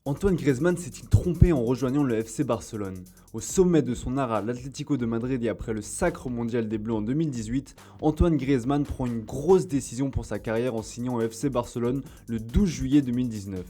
Antoine Griezmann s'est-il trompé en rejoignant le FC Barcelone? Au sommet de son art à l'Atlético de Madrid et après le sacre mondial des Bleus en 2018, Antoine Griezmann prend une grosse décision pour sa carrière en signant au FC Barcelone le 12 juillet 2019.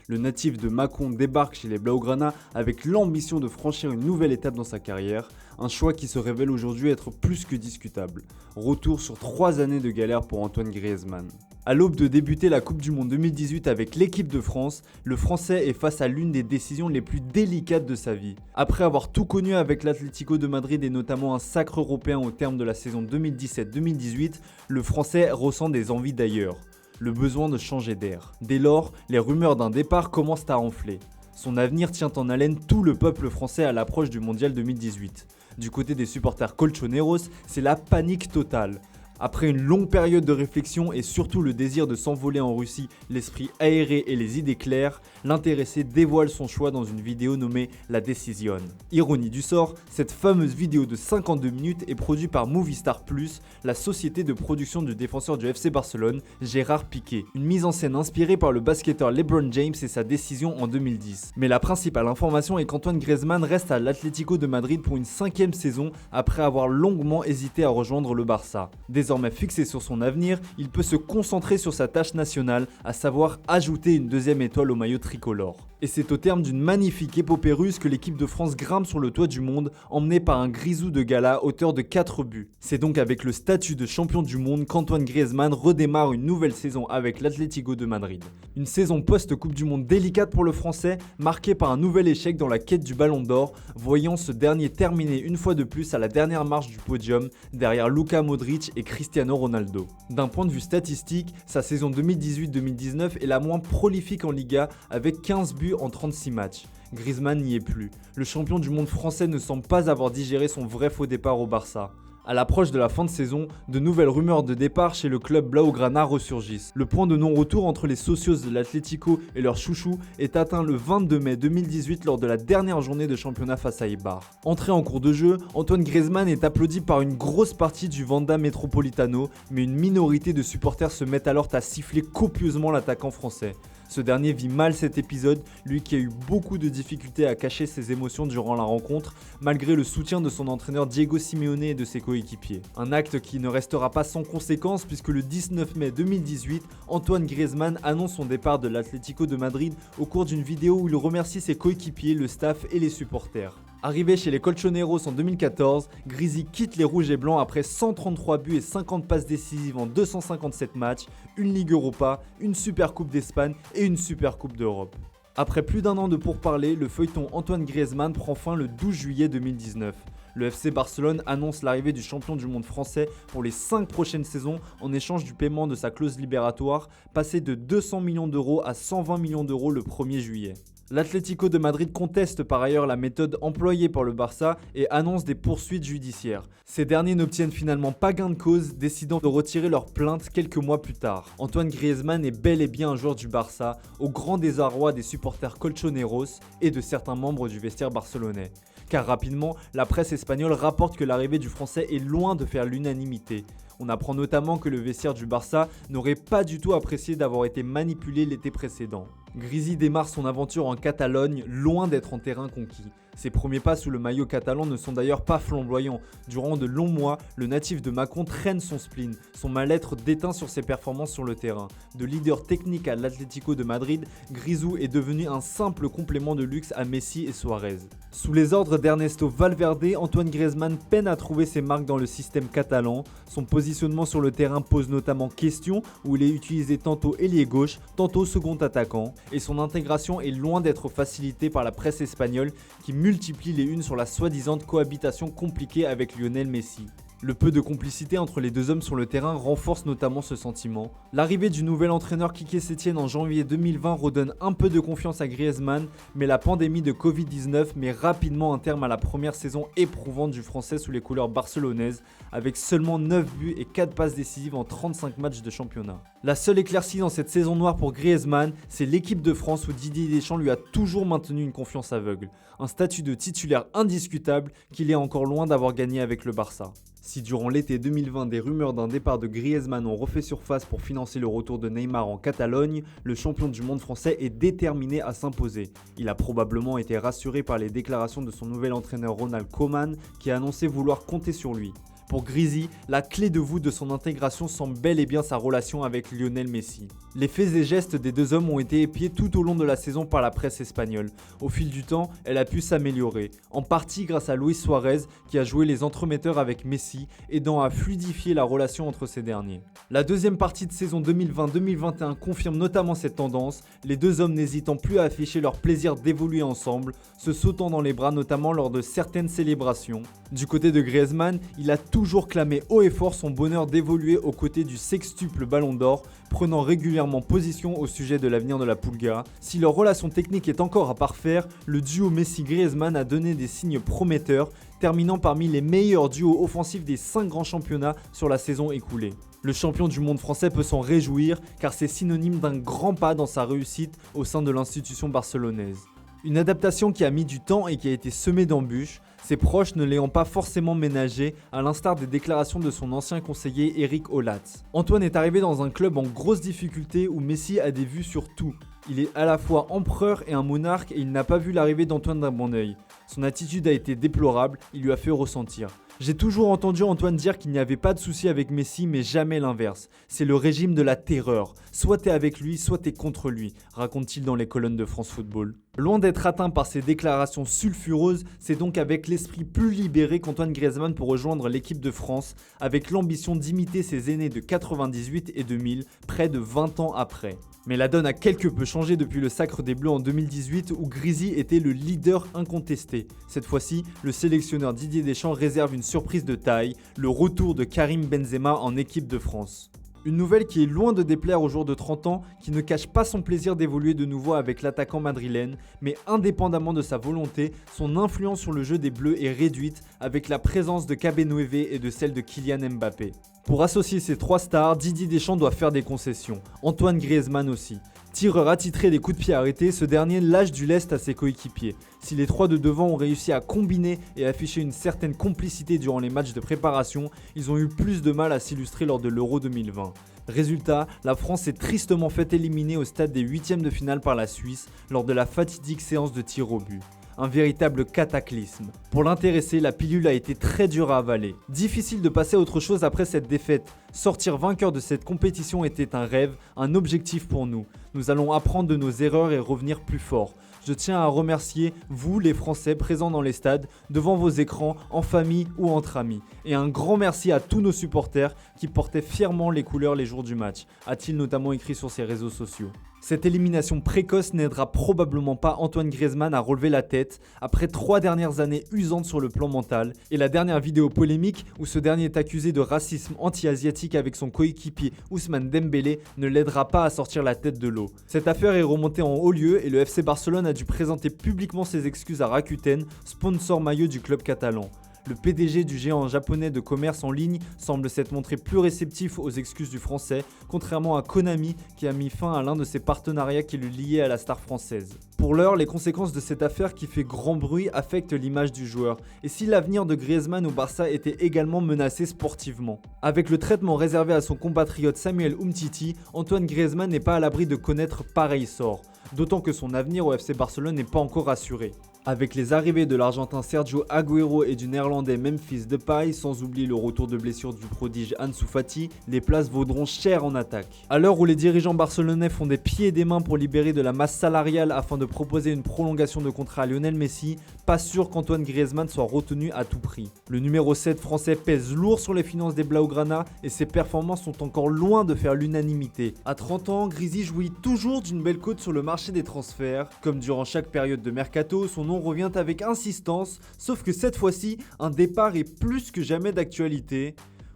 Le natif de Mâcon débarque chez les Blaugrana avec l'ambition de franchir une nouvelle étape dans sa carrière, un choix qui se révèle aujourd'hui être plus que discutable. Retour sur 3 années de galère pour Antoine Griezmann. À l'aube de débuter la Coupe du Monde 2018 avec l'équipe de France, le Français est face à l'une des décisions les plus délicates de sa vie. Après avoir tout connu avec l'Atlético de Madrid et notamment un sacre européen au terme de la saison 2017-2018, le Français ressent des envies d'ailleurs. Le besoin de changer d'air. Dès lors, les rumeurs d'un départ commencent à enfler. Son avenir tient en haleine tout le peuple français à l'approche du Mondial 2018. Du côté des supporters colchoneros, c'est la panique totale. Après une longue période de réflexion et surtout le désir de s'envoler en Russie, l'esprit aéré et les idées claires, l'intéressé dévoile son choix dans une vidéo nommée La Décision. Ironie du sort, cette fameuse vidéo de 52 minutes est produite par Movistar Plus, la société de production du défenseur du FC Barcelone, Gérard Piqué. Une mise en scène inspirée par le basketteur LeBron James et sa décision en 2010. Mais la principale information est qu'Antoine Griezmann reste à l'Atlético de Madrid pour une 5e saison après avoir longuement hésité à rejoindre le Barça. Désormais fixé sur son avenir, il peut se concentrer sur sa tâche nationale, à savoir ajouter une 2e étoile au maillot tricolore. Et c'est au terme d'une magnifique épopée russe que l'équipe de France grimpe sur le toit du monde, emmenée par un Grisou de gala auteur de 4 buts. C'est donc avec le statut de champion du monde qu'Antoine Griezmann redémarre une nouvelle saison avec l'Atlético de Madrid. Une saison post-Coupe du Monde délicate pour le Français, marquée par un nouvel échec dans la quête du Ballon d'Or, voyant ce dernier terminer une fois de plus à la dernière marche du podium, derrière Luka Modric et Cristiano Ronaldo. D'un point de vue statistique, sa saison 2018-2019 est la moins prolifique en Liga avec 15 buts en 36 matchs. Griezmann n'y est plus. Le champion du monde français ne semble pas avoir digéré son vrai faux départ au Barça. À l'approche de la fin de saison, de nouvelles rumeurs de départ chez le club Blaugrana ressurgissent. Le point de non-retour entre les socios de l'Atlético et leur chouchou est atteint le 22 mai 2018 lors de la dernière journée de championnat face à Eibar. Entré en cours de jeu, Antoine Griezmann est applaudi par une grosse partie du Wanda Metropolitano, mais une minorité de supporters se mettent alors à siffler copieusement l'attaquant français. Ce dernier vit mal cet épisode, lui qui a eu beaucoup de difficultés à cacher ses émotions durant la rencontre, malgré le soutien de son entraîneur Diego Simeone et de ses coéquipiers. Un acte qui ne restera pas sans conséquence puisque le 19 mai 2018, Antoine Griezmann annonce son départ de l'Atlético de Madrid au cours d'une vidéo où il remercie ses coéquipiers, le staff et les supporters. Arrivé chez les Colchoneros en 2014, Grizzy quitte les Rouges et Blancs après 133 buts et 50 passes décisives en 257 matchs, une Ligue Europa, une Super Coupe d'Espagne et une Super Coupe d'Europe. Après plus d'un an de pourparlers, le feuilleton Antoine Griezmann prend fin le 12 juillet 2019. Le FC Barcelone annonce l'arrivée du champion du monde français pour les 5 prochaines saisons en échange du paiement de sa clause libératoire, passé de 200 millions d'euros à 120 millions d'euros le 1er juillet. L'Atlético de Madrid conteste par ailleurs la méthode employée par le Barça et annonce des poursuites judiciaires. Ces derniers n'obtiennent finalement pas gain de cause, décidant de retirer leur plainte quelques mois plus tard. Antoine Griezmann est bel et bien un joueur du Barça, au grand désarroi des supporters colchoneros et de certains membres du vestiaire barcelonais. Car rapidement, la presse espagnole rapporte que l'arrivée du Français est loin de faire l'unanimité. On apprend notamment que le vestiaire du Barça n'aurait pas du tout apprécié d'avoir été manipulé l'été précédent. Grizzy démarre son aventure en Catalogne, loin d'être en terrain conquis. Ses premiers pas sous le maillot catalan ne sont d'ailleurs pas flamboyants. Durant de longs mois, le natif de Mâcon traîne son spleen, son mal-être déteint sur ses performances sur le terrain. De leader technique à l'Atlético de Madrid, Grisou est devenu un simple complément de luxe à Messi et Suarez. Sous les ordres d'Ernesto Valverde, Antoine Griezmann peine à trouver ses marques dans le système catalan. Son positionnement sur le terrain pose notamment question, où il est utilisé tantôt ailier gauche, tantôt second attaquant, et son intégration est loin d'être facilitée par la presse espagnole qui multiplie les unes sur la soi-disant cohabitation compliquée avec Lionel Messi. Le peu de complicité entre les deux hommes sur le terrain renforce notamment ce sentiment. L'arrivée du nouvel entraîneur Quique Sétienne en janvier 2020 redonne un peu de confiance à Griezmann, mais la pandémie de Covid-19 met rapidement un terme à la première saison éprouvante du Français sous les couleurs barcelonaises, avec seulement 9 buts et 4 passes décisives en 35 matchs de championnat. La seule éclaircie dans cette saison noire pour Griezmann, c'est l'équipe de France où Didier Deschamps lui a toujours maintenu une confiance aveugle, un statut de titulaire indiscutable qu'il est encore loin d'avoir gagné avec le Barça. Si durant l'été 2020 des rumeurs d'un départ de Griezmann ont refait surface pour financer le retour de Neymar en Catalogne, le champion du monde français est déterminé à s'imposer. Il a probablement été rassuré par les déclarations de son nouvel entraîneur Ronald Koeman qui a annoncé vouloir compter sur lui. Pour Grizzy, la clé de voûte de son intégration semble bel et bien sa relation avec Lionel Messi. Les faits et gestes des deux hommes ont été épiés tout au long de la saison par la presse espagnole. Au fil du temps, elle a pu s'améliorer, en partie grâce à Luis Suarez qui a joué les entremetteurs avec Messi, aidant à fluidifier la relation entre ces derniers. La deuxième partie de saison 2020-2021 confirme notamment cette tendance, les deux hommes n'hésitant plus à afficher leur plaisir d'évoluer ensemble, se sautant dans les bras notamment lors de certaines célébrations. Du côté de Griezmann, il a toujours clamé haut et fort son bonheur d'évoluer aux côtés du sextuple Ballon d'Or, prenant régulièrement position au sujet de l'avenir de la Pulga. Si leur relation technique est encore à parfaire, le duo Messi-Griezmann a donné des signes prometteurs, terminant parmi les meilleurs duos offensifs des 5 grands championnats sur la saison écoulée. Le champion du monde français peut s'en réjouir car c'est synonyme d'un grand pas dans sa réussite au sein de l'institution barcelonaise. Une adaptation qui a mis du temps et qui a été semée d'embûches, ses proches ne l'ayant pas forcément ménagé, à l'instar des déclarations de son ancien conseiller Eric Olatz. Antoine est arrivé dans un club en grosse difficulté où Messi a des vues sur tout. Il est à la fois empereur et un monarque et il n'a pas vu l'arrivée d'Antoine d'un bon œil. Son attitude a été déplorable, il lui a fait ressentir. J'ai toujours entendu Antoine dire qu'il n'y avait pas de souci avec Messi, mais jamais l'inverse. C'est le régime de la terreur. Soit t'es avec lui, soit t'es contre lui, raconte-t-il dans les colonnes de France Football. Loin d'être atteint par ces déclarations sulfureuses, c'est donc avec l'esprit plus libéré qu'Antoine Griezmann peut rejoindre l'équipe de France, avec l'ambition d'imiter ses aînés de 98 et 2000, près de 20 ans après. Mais la donne a quelque peu changé depuis le sacre des Bleus en 2018 où Grizzy était le leader incontesté. Cette fois-ci, le sélectionneur Didier Deschamps réserve une surprise de taille, le retour de Karim Benzema en équipe de France. Une nouvelle qui est loin de déplaire au jour de 30 ans, qui ne cache pas son plaisir d'évoluer de nouveau avec l'attaquant madrilène, mais indépendamment de sa volonté, son influence sur le jeu des Bleus est réduite avec la présence de Cabenoueve et de celle de Kylian Mbappé. Pour associer ces trois stars, Didier Deschamps doit faire des concessions, Antoine Griezmann aussi. Tireur attitré des coups de pied arrêtés, ce dernier lâche du lest à ses coéquipiers. Si les trois de devant ont réussi à combiner et afficher une certaine complicité durant les matchs de préparation, ils ont eu plus de mal à s'illustrer lors de l'Euro 2020. Résultat, la France s'est tristement fait éliminer au stade des huitièmes de finale par la Suisse lors de la fatidique séance de tir au but. Un véritable cataclysme. Pour l'intéressé, la pilule a été très dure à avaler. Difficile de passer à autre chose après cette défaite. Sortir vainqueur de cette compétition était un rêve, un objectif pour nous. Nous allons apprendre de nos erreurs et revenir plus fort. Je tiens à remercier vous les Français présents dans les stades, devant vos écrans, en famille ou entre amis. Et un grand merci à tous nos supporters qui portaient fièrement les couleurs les jours du match, a-t-il notamment écrit sur ses réseaux sociaux. Cette élimination précoce n'aidera probablement pas Antoine Griezmann à relever la tête après 3 dernières années usantes sur le plan mental et la dernière vidéo polémique où ce dernier est accusé de racisme anti-asiatique avec son coéquipier Ousmane Dembélé ne l'aidera pas à sortir la tête de l'eau. Cette affaire est remontée en haut lieu et le FC Barcelone a dû présenter publiquement ses excuses à Rakuten, sponsor maillot du club catalan. Le PDG du géant japonais de commerce en ligne semble s'être montré plus réceptif aux excuses du français, contrairement à Konami qui a mis fin à l'un de ses partenariats qui le liait à la star française. Pour l'heure, les conséquences de cette affaire qui fait grand bruit affectent l'image du joueur, et si l'avenir de Griezmann au Barça était également menacé sportivement. Avec le traitement réservé à son compatriote Samuel Umtiti, Antoine Griezmann n'est pas à l'abri de connaître pareil sort, d'autant que son avenir au FC Barcelone n'est pas encore assuré. Avec les arrivées de l'Argentin Sergio Agüero et du Néerlandais Memphis Depay, sans oublier le retour de blessure du prodige Ansu Fati, les places vaudront cher en attaque. À l'heure où les dirigeants barcelonais font des pieds et des mains pour libérer de la masse salariale afin de proposer une prolongation de contrat à Lionel Messi, pas sûr qu'Antoine Griezmann soit retenu à tout prix. Le numéro 7 français pèse lourd sur les finances des Blaugrana et ses performances sont encore loin de faire l'unanimité. À 30 ans, Grizzy jouit toujours d'une belle cote sur le marché des transferts. Comme durant chaque période de mercato, son nom revient avec insistance, sauf que cette fois-ci, un départ est plus que jamais d'actualité.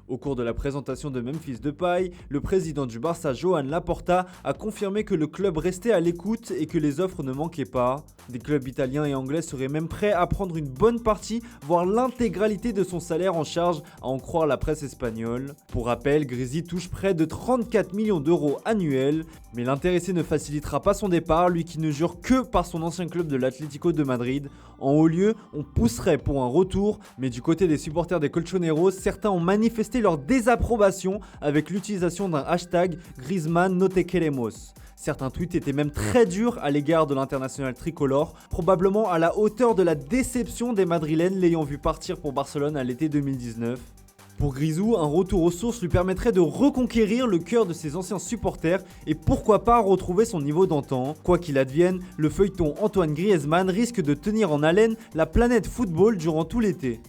Au cours de la présentation de Memphis Depay, le président du Barça Joan Laporta a confirmé que le club restait à l'écoute et que les offres ne manquaient pas. Des clubs italiens et anglais seraient même prêts à prendre une bonne partie, voire l'intégralité de son salaire en charge, à en croire la presse espagnole. Pour rappel, Grisi touche près de 34 millions d'euros annuels, mais l'intéressé ne facilitera pas son départ, lui qui ne jure que par son ancien club de l'Atlético de Madrid. En haut lieu, on pousserait pour un retour, mais du côté des supporters des Colchoneros, certains ont manifesté leur désapprobation avec l'utilisation d'un hashtag Griezmann no te queremos. Certains tweets étaient même très durs à l'égard de l'international tricolore, probablement à la hauteur de la déception des Madrilènes l'ayant vu partir pour Barcelone à l'été 2019. Pour Grisou, un retour aux sources lui permettrait de reconquérir le cœur de ses anciens supporters et pourquoi pas retrouver son niveau d'antan. Quoi qu'il advienne, le feuilleton Antoine Griezmann risque de tenir en haleine la planète football durant tout l'été.